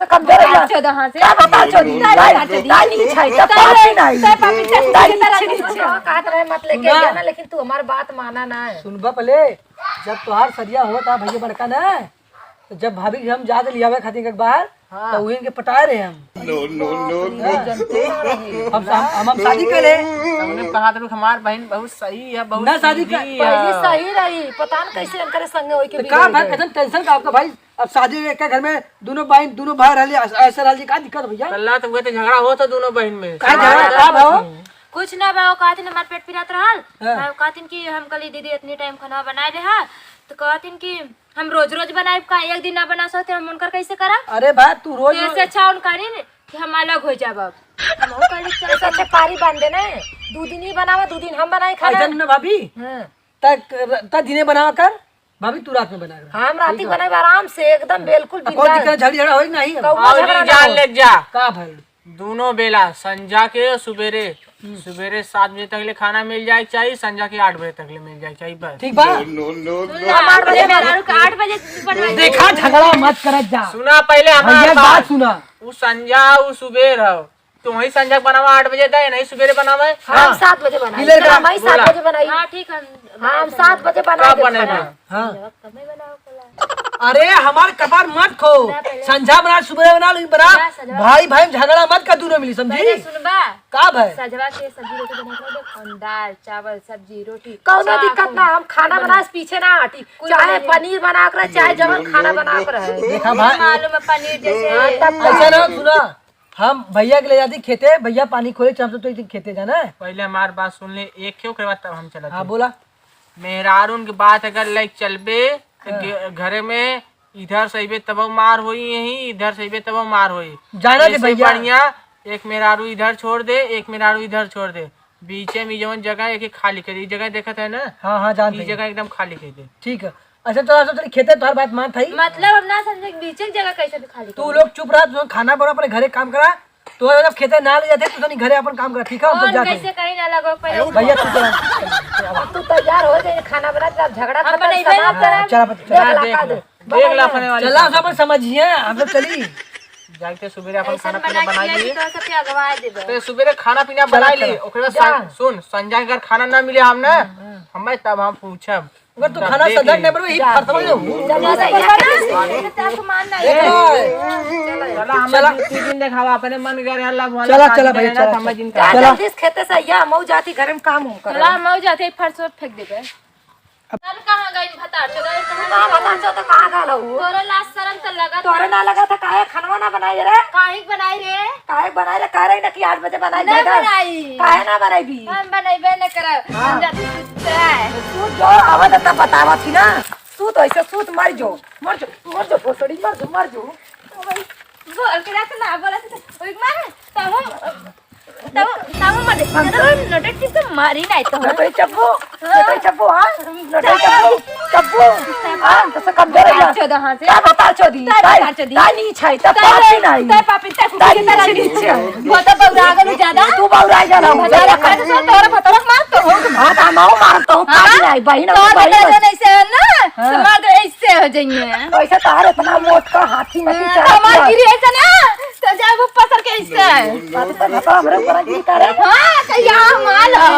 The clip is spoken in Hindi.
कमजोर है चोदा हां से बता चोदी नहीं छै त पापी नहीं ते पापी से कहत रहे मत लेके गया ना, लेकिन तू हमार बात माना ना है। सुनबा पहले जब तोहार सरिया होता भैया बड़का ना, तो जब भाभी हम जा दे लियावे खातिर एक बार तो उही के पटाए रहे हम। नो जनते रहे हम शादी करे हमने कहा था हमार बहन बहुत सही है, बहुत ना शादी पहले सही रही, पता न कैसे अंकर संग होई के का भाई कैसे टेंशन का आपका भाई। अब शादी एक घर में दोनों बहन दोनों भाई रहले ऐसे रहले का दिक्कत भैया। अल्लाह तो वो तो झगड़ा हो था दोनों बहन में। का झगड़ा का भाव कुछ ना भाव कहतिन हमार पेट पिरात रहल, भाव कहतिन कि हम कली दीदी इतनी टाइम खाना बनाए रहे हा, तो कहतिन कि हम रोज रोज बनाए का एक दिन ना बना सकते हम उनकर कैसे करा। अरे भाई तू रोज ऐसे अच्छा उनका नहीं कि हम अलग हो जाब। अब हम वो कली चल अच्छा पारी बांध देना है, 2 दिन ही बनावा 2 दिन हम बनाए खाना। ऐसा ना भाभी हां तक दिने बना कर भाभी तू रात में बना कर हम राती बनाए आराम से एकदम बिल्कुल कोई दिक्कत झगड़ा होई नहीं। और जान ले जा का भाई दोनों बेला संजा के सवेरे 7 बजे तक ले खाना मिल जाए चाहिए, संजा के 8 बजे तक ले मिल जाए चाहिए बस। ठीक बा 8 बजे बनवाई। देखा झगड़ा मत कर जा। सुना पहले हमारी बात सुना। वो संजा वो सुबेर हो, तुम वही संजा बनावा 8 बजे दे नहीं सुबेरे बनावे। हम 7 बजे बनाई, हम 7 बजे बनाई। हां ठीक है हम 7 बजे कब बनाई बनेगा? हाँ कमे बनाओ कला। अरे हमारे कपार मत खो, संझा बना सुबह बना लेकिन बना भाई भाई झगड़ा मत कर दोनों मिली समझी। सुनबा का भाई सजवा के सब्जी रोटी बना के दे, दाल चावल सब्जी रोटी कौनो दिक्कत ना, हम खाना बनाए से पीछे ना हटी, चाहे पनीर बना कर चाहे जवन खाना बना कर है। देखा भाई मालूम है पनीर जैसे ऐसा ना सुना, हम भैया के ले जाती खेते, भैया पानी खोले चम तो खेते जाना है। पहले हमारी बात सुन ले एक क्यों करवा तब हम चला। हाँ बोला मेहरारून की बात अगर लाइक चलबे तो घरे में इधर सही तब मार हुई, यही इधर सही तब मार हुई। जाना दे भैया बढ़िया एक मेहरारू इधर छोड़ दे, एक मेहरारू इधर छोड़ दे, बीचे में जवन जगह एक खाली कर, जगह देखा था ना। हाँ हाँ जानते ये जगह एकदम खाली कर दे। ठीक है। अच्छा तो खेते तुम्हारी बात मान थी, मतलब हम ना समझे बीच की जगह कैसे भी खाली तू लोग चुप रहा, तू खाना बना अपने घरे काम करा, तो जब खेते ना ले जाते तो नहीं घरे अपन काम करा। ठीक है हम सब जाते कैसे कहीं ना लगो पहले भैया तू तू तैयार हो जाए खाना बना के झगड़ा हम खत्म बनाइबे ना चला चला देख ला अपने वाले चला सब समझिए हम लोग चली जाके सुबेरे अपन ऐसा खाना पीना बना बना के ली, तो सबके अगवा देबे। तो सुबेरे खाना पीना बना ली, ओकरे बाद सुन संजय अगर खाना ना मिले हम ना हमें तब हम पूछब अगर तू खाना सदक नहीं बरबे ही फरसवा जो आपको मानना चला हम 2 दिन देखावा अपने मन करे अल्लाह वाला। चला चला भैया चला समझ इनका चला जल्दी से खेते से या मऊ जाती घर में काम कर चला मौ जाते फरसो फेंक देबे। अब कहां गई भता चोदा ना बता जो तो कहां गल हो तोरे लाश शर्म त लगा तोरे ना लगा था काहे खाना ना बनाई रे, काहे बनाई रे काहे बनाई रे, काहे ना कि 8 बजे बनाई ना जाएगा, बनाई काहे ना बनाई भी हम बनाइबे न करब हम जाती है। तू जो आवाज त बतावा थी ना, तू तो ऐसे सूत मर जो भोसड़ी मर जो बोल के रख ना बोला तो एक मार तब मत नटटी से मारी नहीं तो नटई चप्पू हां नटई चप्पू हां तो कमजोर है चोदा हां से का बता चोदी नहीं छै त पापी नहीं ते पापी ते कुछ तरह नीचे वो तो बौरा गलो ज्यादा तू बौरा जाला भला कर तो तोरा भतरक मार तो हो भात माओ मारता हूं काजी नहीं बहन तो बहन नहीं से ना समाज ऐसे हो जाइए पैसा तार इतना मोट का हाथी में हमार गिरी ऐसा ना तो जा वो पसर के इससे बात पर हमरे ऊपर की करे हां तो यहाँ माल हो